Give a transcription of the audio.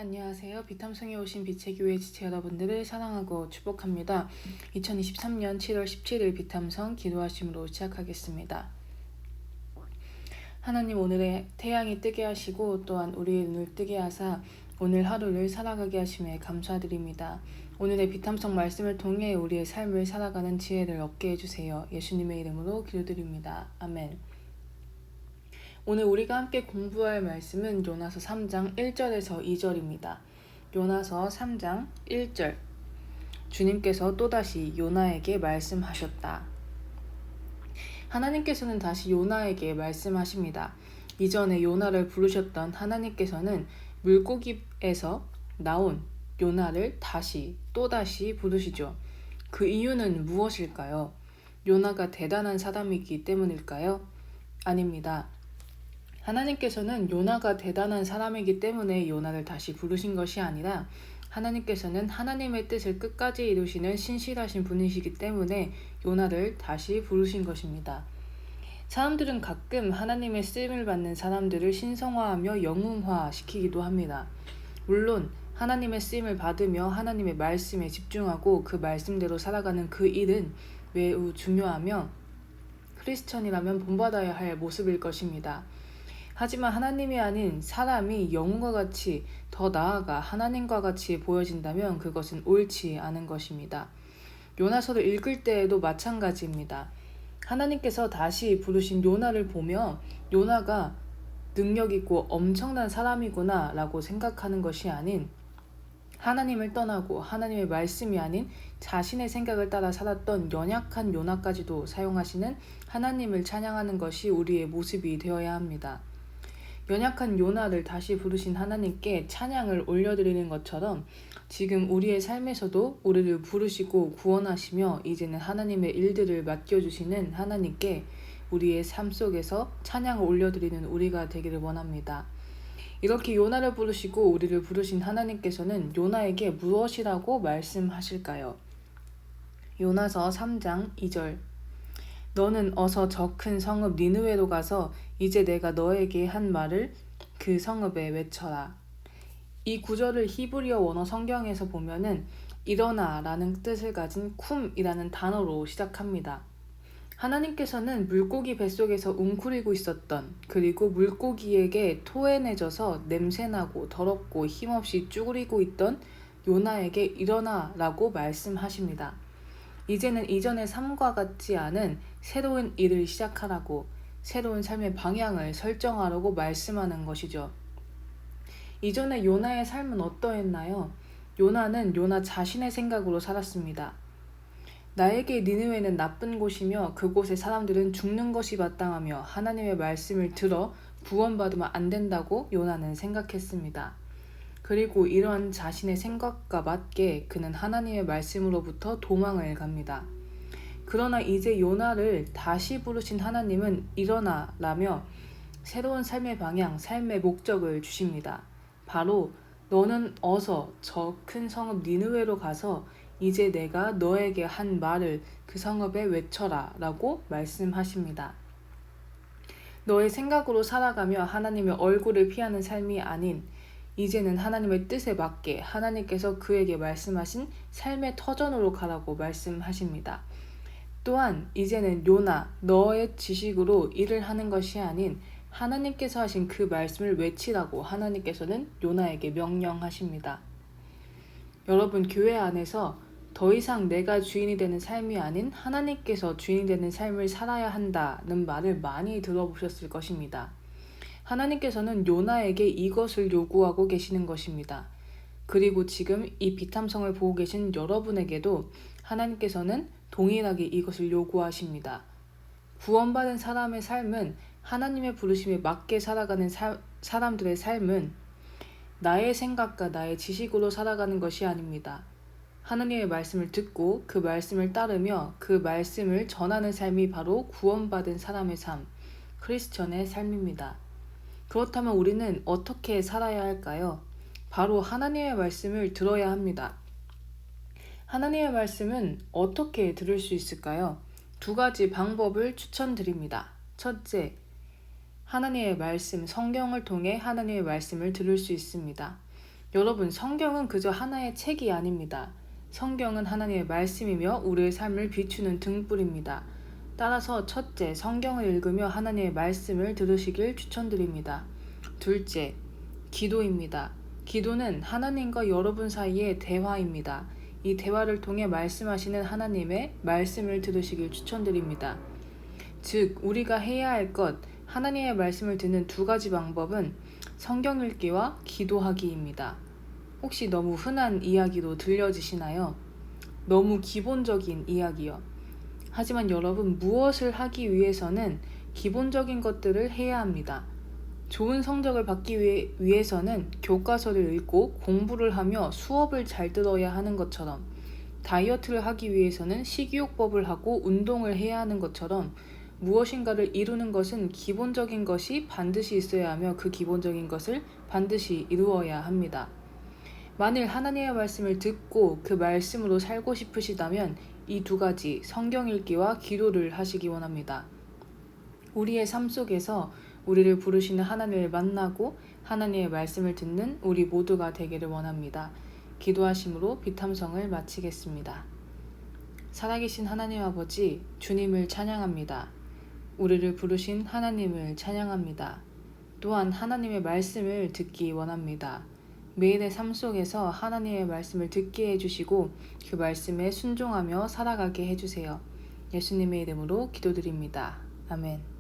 안녕하세요. 비탐성에 오신 빛의 교회 지체 여러분들을 사랑하고 축복합니다. 2023년 7월 17일 비탐성 기도하심으로 시작하겠습니다. 하나님, 오늘의 태양이 뜨게 하시고 또한 우리의 눈을 뜨게 하사 오늘 하루를 살아가게 하심에 감사드립니다. 오늘의 비탐성 말씀을 통해 우리의 삶을 살아가는 지혜를 얻게 해주세요. 예수님의 이름으로 기도드립니다. 아멘. 오늘 우리가 함께 공부할 말씀은 요나서 3장 1절에서 2절입니다. 요나서 3장 1절. 주님께서 또다시 요나에게 말씀하셨다. 하나님께서는 다시 요나에게 말씀하십니다. 이전에 요나를 부르셨던 하나님께서는 물고기에서 나온 요나를 또다시 부르시죠. 그 이유는 무엇일까요? 요나가 대단한 사람이기 때문일까요? 아닙니다. 하나님께서는 요나가 대단한 사람이기 때문에 요나를 다시 부르신 것이 아니라 하나님께서는 하나님의 뜻을 끝까지 이루시는 신실하신 분이시기 때문에 요나를 다시 부르신 것입니다. 사람들은 가끔 하나님의 쓰임을 받는 사람들을 신성화하며 영웅화시키기도 합니다. 물론 하나님의 쓰임을 받으며 하나님의 말씀에 집중하고 그 말씀대로 살아가는 그 일은 매우 중요하며 크리스천이라면 본받아야 할 모습일 것입니다. 하지만 하나님이 아닌 사람이 영웅과 같이, 더 나아가 하나님과 같이 보여진다면 그것은 옳지 않은 것입니다. 요나서를 읽을 때에도 마찬가지입니다. 하나님께서 다시 부르신 요나를 보며 요나가 능력있고 엄청난 사람이구나 라고 생각하는 것이 아닌, 하나님을 떠나고 하나님의 말씀이 아닌 자신의 생각을 따라 살았던 연약한 요나까지도 사용하시는 하나님을 찬양하는 것이 우리의 모습이 되어야 합니다. 연약한 요나를 다시 부르신 하나님께 찬양을 올려드리는 것처럼 지금 우리의 삶에서도 우리를 부르시고 구원하시며 이제는 하나님의 일들을 맡겨주시는 하나님께 우리의 삶 속에서 찬양을 올려드리는 우리가 되기를 원합니다. 이렇게 요나를 부르시고 우리를 부르신 하나님께서는 요나에게 무엇이라고 말씀하실까요? 요나서 3장 2절. 너는 어서 저 큰 성읍 니느웨로 가서 이제 내가 너에게 한 말을 그 성읍에 외쳐라. 이 구절을 히브리어 원어 성경에서 보면은 일어나라는 뜻을 가진 쿰이라는 단어로 시작합니다. 하나님께서는 물고기 뱃속에서 웅크리고 있었던, 그리고 물고기에게 토해내져서 냄새나고 더럽고 힘없이 쭈그리고 있던 요나에게 일어나라고 말씀하십니다. 이제는 이전의 삶과 같지 않은 새로운 일을 시작하라고, 새로운 삶의 방향을 설정하라고 말씀하는 것이죠. 이전에 요나의 삶은 어떠했나요? 요나는 요나 자신의 생각으로 살았습니다. 나에게 니느웨는 나쁜 곳이며 그곳의 사람들은 죽는 것이 마땅하며 하나님의 말씀을 들어 구원받으면 안 된다고 요나는 생각했습니다. 그리고 이러한 자신의 생각과 맞게 그는 하나님의 말씀으로부터 도망을 갑니다. 그러나 이제 요나를 다시 부르신 하나님은 일어나라며 새로운 삶의 방향, 삶의 목적을 주십니다. 바로 너는 어서 저 큰 성읍 니느웨로 가서 이제 내가 너에게 한 말을 그 성읍에 외쳐라 라고 말씀하십니다. 너의 생각으로 살아가며 하나님의 얼굴을 피하는 삶이 아닌, 이제는 하나님의 뜻에 맞게 하나님께서 그에게 말씀하신 삶의 터전으로 가라고 말씀하십니다. 또한 이제는 요나, 너의 지식으로 일을 하는 것이 아닌 하나님께서 하신 그 말씀을 외치라고 하나님께서는 요나에게 명령하십니다. 여러분, 교회 안에서 더 이상 내가 주인이 되는 삶이 아닌 하나님께서 주인이 되는 삶을 살아야 한다는 말을 많이 들어보셨을 것입니다. 하나님께서는 요나에게 이것을 요구하고 계시는 것입니다. 그리고 지금 이 비탐성을 보고 계신 여러분에게도 하나님께서는 동일하게 이것을 요구하십니다. 구원받은 사람의 삶은, 하나님의 부르심에 맞게 살아가는 사람들의 삶은 나의 생각과 나의 지식으로 살아가는 것이 아닙니다. 하나님의 말씀을 듣고 그 말씀을 따르며 그 말씀을 전하는 삶이 바로 구원받은 사람의 삶, 크리스천의 삶입니다. 그렇다면 우리는 어떻게 살아야 할까요? 바로 하나님의 말씀을 들어야 합니다. 하나님의 말씀은 어떻게 들을 수 있을까요? 두 가지 방법을 추천드립니다. 첫째, 하나님의 말씀, 성경을 통해 하나님의 말씀을 들을 수 있습니다. 여러분, 성경은 그저 하나의 책이 아닙니다. 성경은 하나님의 말씀이며 우리의 삶을 비추는 등불입니다. 따라서 첫째, 성경을 읽으며 하나님의 말씀을 들으시길 추천드립니다. 둘째, 기도입니다. 기도는 하나님과 여러분 사이의 대화입니다. 이 대화를 통해 말씀하시는 하나님의 말씀을 들으시길 추천드립니다. 즉, 우리가 해야 할 것, 하나님의 말씀을 듣는 두 가지 방법은 성경 읽기와 기도하기입니다. 혹시 너무 흔한 이야기로 들려지시나요? 너무 기본적인 이야기요. 하지만 여러분, 무엇을 하기 위해서는 기본적인 것들을 해야 합니다. 좋은 성적을 받기 위해서는 교과서를 읽고 공부를 하며 수업을 잘 들어야 하는 것처럼, 다이어트를 하기 위해서는 식이요법을 하고 운동을 해야 하는 것처럼, 무엇인가를 이루는 것은 기본적인 것이 반드시 있어야 하며 그 기본적인 것을 반드시 이루어야 합니다. 만일 하나님의 말씀을 듣고 그 말씀으로 살고 싶으시다면 이 두 가지, 성경 읽기와 기도를 하시기 원합니다. 우리의 삶 속에서 우리를 부르시는 하나님을 만나고 하나님의 말씀을 듣는 우리 모두가 되기를 원합니다. 기도하심으로 비탐성을 마치겠습니다. 살아계신 하나님 아버지, 주님을 찬양합니다. 우리를 부르신 하나님을 찬양합니다. 또한 하나님의 말씀을 듣기 원합니다. 매일의 삶 속에서 하나님의 말씀을 듣게 해주시고 그 말씀에 순종하며 살아가게 해주세요. 예수님의 이름으로 기도드립니다. 아멘.